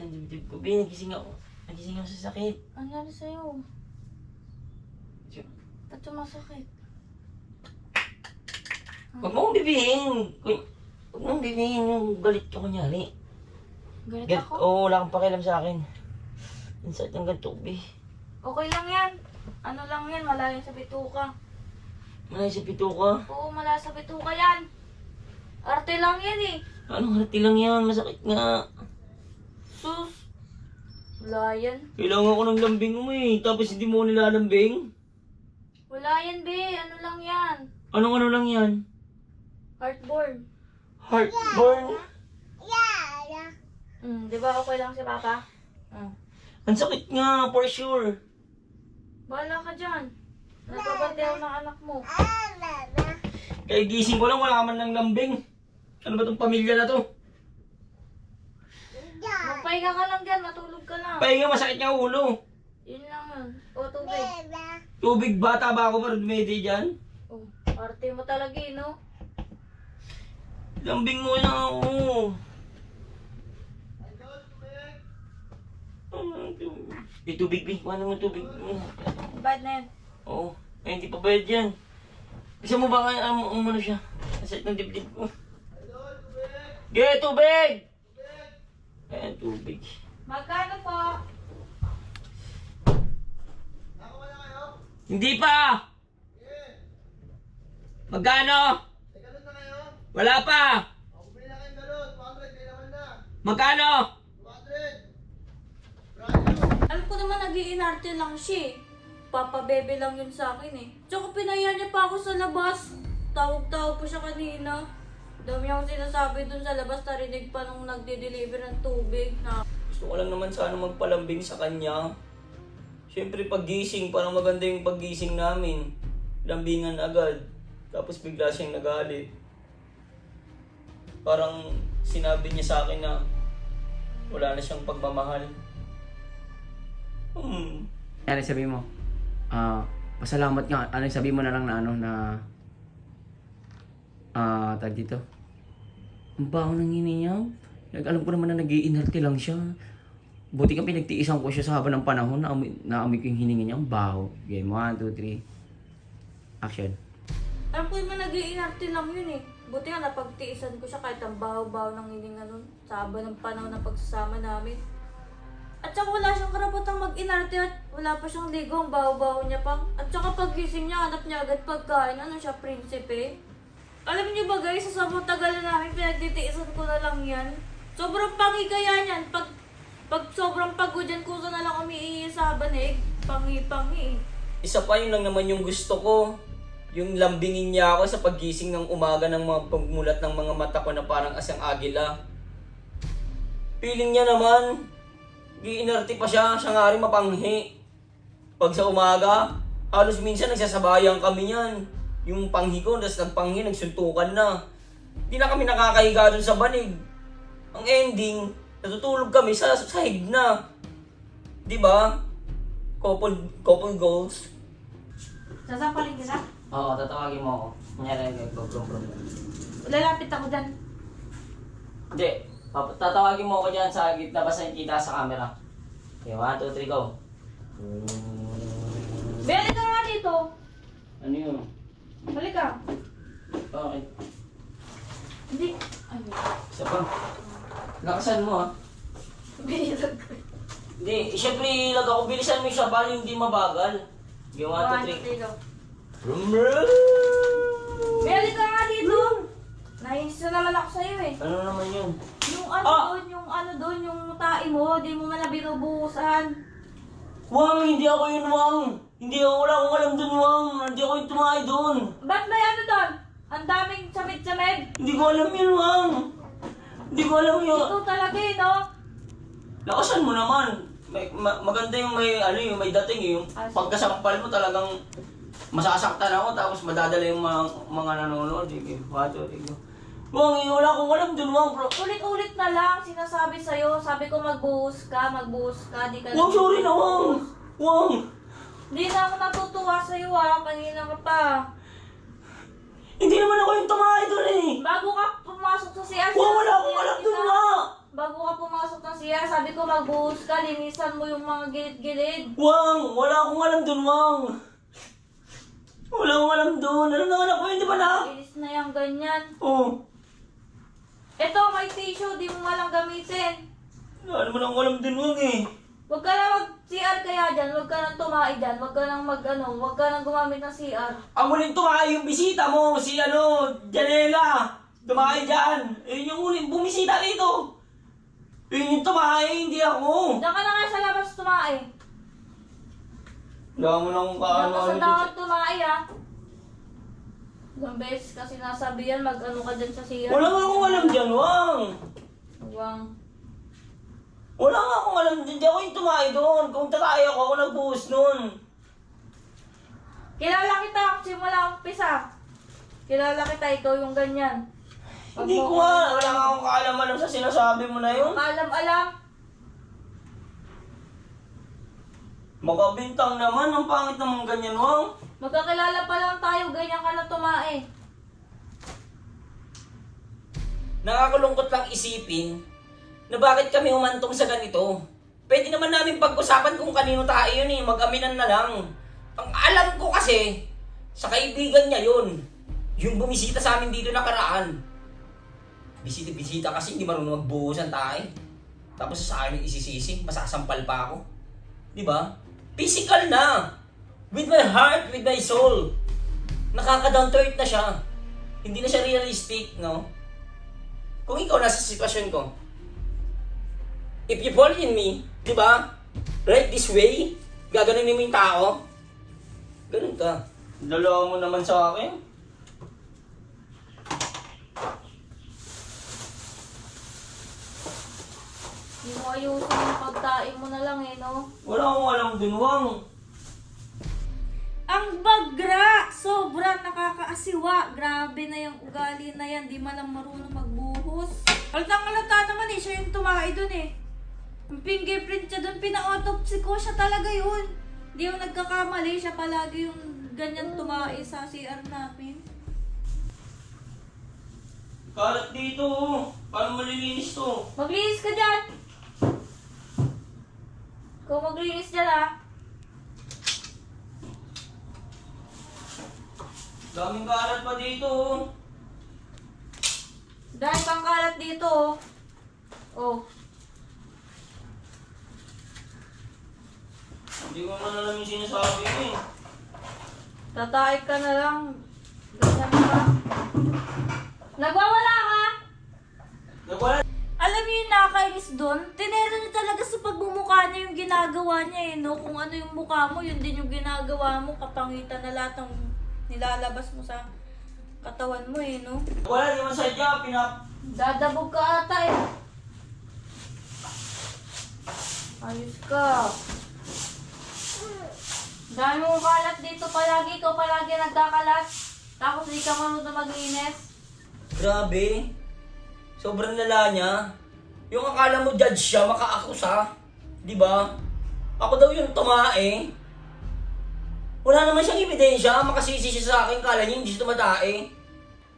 ng dibdib ko. Be, nagising ako. Nagising ako sa sakit. Ano nangyari sa'yo? Siya- Ba't sumasakit? Huwag mo akong bibihin. Huwag mo akong bibihin yung galit ko kunyari. Galit ako? Oo, wala kang pakialam sa akin. Ang sakit ng ganito, Be. Okay lang yan. Ano lang yan, malayo sa bituka. Malay sa pito ka. Oo, malayo sa bituka yan. Arte lang yan eh. Anong harati lang yan? Masakit nga. Sus. Wala yan. Kailangan ko ng lambing mo eh. Tapos hindi mo nilalambing. Wala yan, be. Ano lang yan? Anong ano lang yan? Heartburn. Heartburn. Di ba okay lang si Papa? Ang sakit nga, for sure. Bahala ka dyan. Nagpapantay ako ng anak mo. Kaya gising ko lang, wala ka man ng lambing. Ano ba tong pamilya na to? Magpahinga ka lang dyan, matulog ka lang. Pahinga, masakit nga ulo. Yun lang yun. O, tubig. Tubig, bata ba ako para dumede dyan? Oh, arte mo talaga eh, no? Lambing mo na ako. May tubig, Bing. Ano mo tubig? Bad na yan. Oo. Ay, hindi pa bayad yan. Isa mo ba nga, ano siya? Nasakit ng dibdib ko. Ge, tubig! Ayan, tubig. Magkano po? Hindi pa! Magkano? Wala pa! Magkano? Alam ko naman nag-iinarte lang siya eh. Papabebe lang yun sa akin eh. Tsaka pinaya niya pa ako sa labas. Tawag-tawag pa siya kanina. Dami akong sinasabi dun sa labas, narinig pa nung nagde-deliver ng tubig na... Gusto ko lang naman sana magpalambing sa kanya. Siyempre paggising, parang maganda yung paggising namin. Lambingan agad. Tapos bigla siyang nagalit. Parang sinabi niya sa akin na wala na siyang pagmamahal. Ano sabi mo? Pasalamat nga. Ano sabi mo na lang na ano na tag dito. Ang baho ng hini niya. Alam ko naman na nag-iinarte lang siya. Buti ka pinagtiisan ko siya sa haba ng panahon na naamoy ko yung hininga niya. Ang baho. Game 1, 2, 3. Action. Alam ko naman nag-iinarte lang yun eh. Buti nga napagtiisan ko siya kahit ang baho-baho ng hininga nun. Sa haba ng panahon ng pagsasama namin. At saka wala siyang karapatang mag-inarte at wala pa siyang ligo, ang baho-baho niya pang. At saka paggising niya, hanap niya agad pagkain. Ano siya, prinsipe? Alam niyo ba guys, sa sobrang tagal na namin, pinagtitiisan ko na lang yan. Sobrang pangi kaya niyan. Pag sobrang pagod yan, kusa na lang umiihi sa banig. Pangi-pangi. Isa pa yun lang naman yung gusto ko. Yung lambingin niya ako sa paggising ng umaga ng mga pagmulat ng mga mata ko na parang asang agila. Feeling niya naman, giinarte pa siya nga rin mapanghi. Pag sa umaga, halos minsan nagsasabayan kami yan. Yung panghi ko, tapos nagpanghi, nagsuntukan na. Hindi na kami nakakahiga dun sa banig. Ang ending, natutulog kami sa sahig na. Di ba? Couple goals. Sasampalin kita? Oo, tatawagin mo ako. Kunyari, problem. Lalapit ako dyan. Hindi. Tatawagin mo ako dyan sa gitna basta kita sa camera. Okay, 1, 2, 3, go. Beli ka nga dito. Ano yun? Halika. Bakit? Hindi. Ay, Isa pa. Lakasan mo ha. bilag. Hindi, syempre ilag ako. Bilisan mo siya para hindi mabagal. Okay, 1, 2, 3. Dito. Brum brum! Beli ka nga dito. Nainis na naman ako sa'yo eh. Ano naman yun? Yung ano doon, yung tae mo, di mo man na binubuhusan. Wang, hindi ako yun, Wang. Hindi ako, wala akong alam dun, Wang. Hindi ako yung tumahay dun. Ba't may ano doon? Ang daming samid-samid. Hindi ko alam yun, Wang. Hindi ko alam yun. Ito talaga eh, no? Lakasan mo naman. Maganda yung yung may dating eh. Yung pagkasampal mo talagang masasaktan ako tapos madadala yung mga nanonood. Okay, 1, 2, 3, go. Wang, wala akong alam dun, Wang, bro. Ulit-ulit na lang sinasabi sa'yo. Sabi ko magbuhos ka, di ka Wang, sorry na, Wang. Wang. Hindi na ako natutuwa sa'yo kanina ka pa. Hindi naman ako yung tumahay dun eh. Bago ka pumasok sa CR, Wang, wala akong alam dun, Wang. bago ka pumasok ng CR, sabi ko magbuhos ka, linisan mo yung mga gilid-gilid. Wang! Wala akong alam dun, Wang! Wala akong alam dun. Ano na anak ko, hindi ba na? Inis na yung ganyan. Oh. Eto, may tissue, di mo malang gamitin. Wala naman akong alam dun, Wang eh. Huwag ka na mag-CR kaya dyan, huwag ka nang tumae dyan, huwag ka nang huwag ka nang gumamit ng CR. Ang muling tumahay yung bisita mo, si Janela. Tumahay dyan. Yun yung muling bumisita dito. Yun yung tumahay, hindi ako. Diyan ka na nga sa labas tumae. Wala mo nang Diyan kaano ka sa ano dapat tumae ah. Ilang beses kasi nasabi yan, mag-ano ka dyan sa CR. Wala nga akong alam dyan, Wang. Huwag. Wala nga akong alam dyan. Di ako yung tumahay doon. Kung tatay ako nagbuhos nun. Kilala kita, simula umpisa. Kilala kita, ikaw yung ganyan. Hindi ko nga. Wala nga akong kaalam-alam sa sinasabi mo na yun. Alam-alam. Makabintang naman. Ang pangit naman ganyan, Wang. Magkakilala pa lang tayo, ganyan ka na tumae. Nakakalungkot lang isipin na bakit kami humantong sa ganito. Pwede naman namin pag-usapan kung kanino tayo yun eh. Mag-aminan na lang. Ang alam ko kasi, sa kaibigan niya yun. Yung bumisita sa amin dito nakaraan. Bisita-bisita kasi hindi marunong magbuhusan tayo. Tapos sa akin isisisi, masasampal pa ako. Di ba? Physical na. With my heart, with my soul. Nakaka-down to earth na siya. Hindi na siya realistic, no? Kung ikaw nasa sitwasyon ko, if you fall in me, di ba? Right this way, gaganunin mo yung tao. Ganun ka. Dalawa mo naman sa akin. Hindi mo ayusin yung pagtain mo na lang eh, no? Wala akong alam dun, Wang. Ang bagra! Sobrang nakakaasiwa. Grabe na yung ugali na yan. Di man lang marunong magbuhos. Halatang-halata naman eh. Siya yung tumae dun eh. Yung fingerprint siya dun, pina-autopsy ko. Siya talaga yun. Di yung nagkakamali. Siya palagi yung ganyan tumae sa CR namin. Kalat dito, oh. Paano malilinis to? Maglinis ka dyan! Ikaw maglinis dyan ah. Daming kalat pa dito, oh. Dahil pang kalat dito oh. Oh. Hindi ko man alam yung sinasabi mo eh. Tatae ka na lang. Ganyan ka. Nagwawala ka? Nagwala. Alam niyo yung nakakainis doon? Tinero niya talaga sa pagmumukha niya yung ginagawa niya eh, no? Kung ano yung mukha mo, yun din yung ginagawa mo. Kapangitan na lahat ng nilalabas mo sa katawan mo eh, no? Wala, di man sadya. Dadabog ka ata eh. Ayos ka. Dahil mo kalat dito palagi, ikaw palagi nagkakalat. Tapos di ka marunong maglinis. Grabe. Sobrang lala niya. Yung akala mo judge siya, makaakusa. Di ba? Ako daw yung tumae. Wala naman siyang ebidensya. Makasisi siya sa akin. Kala niya hindi siya tumatae.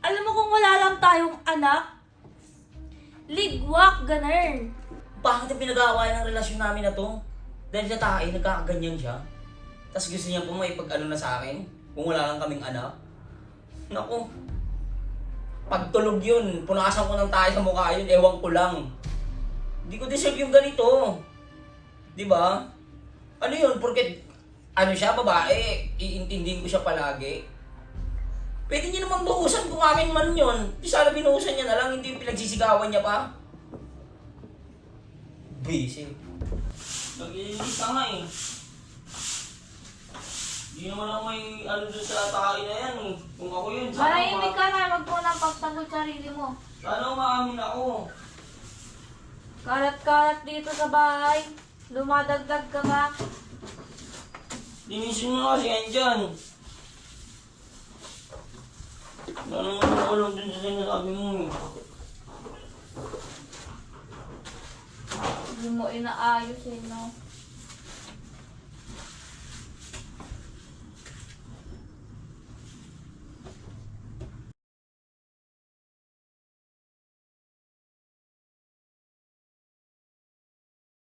Alam mo kung wala lang tayong anak, ligwak, ganern. Bakit yung pinag-aawayan ng relasyon namin na to? Dahil sa tae, nagkakaganyan siya. Tapos gusto niya po maipag-ano na sa akin. Kung wala lang kaming anak. Naku. Pagtulog yun, punasan ko ng tayo sa mukha yun, ewan ko lang. Hindi ko deserve yung ganito. Di ba? Ano yun, porket ano siya, babae, iintindihin ko siya palagi. Pwede niya naman buhusan kung amin man yun. Di sana binuhusan niya na lang, hindi yung pinagsisigawan niya pa. Busy. Nag-iinis ka nga eh. Hindi naman ako may ano dun sa tae na yan eh. Kung ako yun, Manahimik ka na, wag mo nang pagtanggol sarili mo. sana umaamin ako. Kalat-kalat dito sa bahay. Lumadagdag ka ba? Linisin mo kasi yan dyan. Wala naman ako alam dun sa sinasabi mo eh. Hindi mo inaayos eh, no?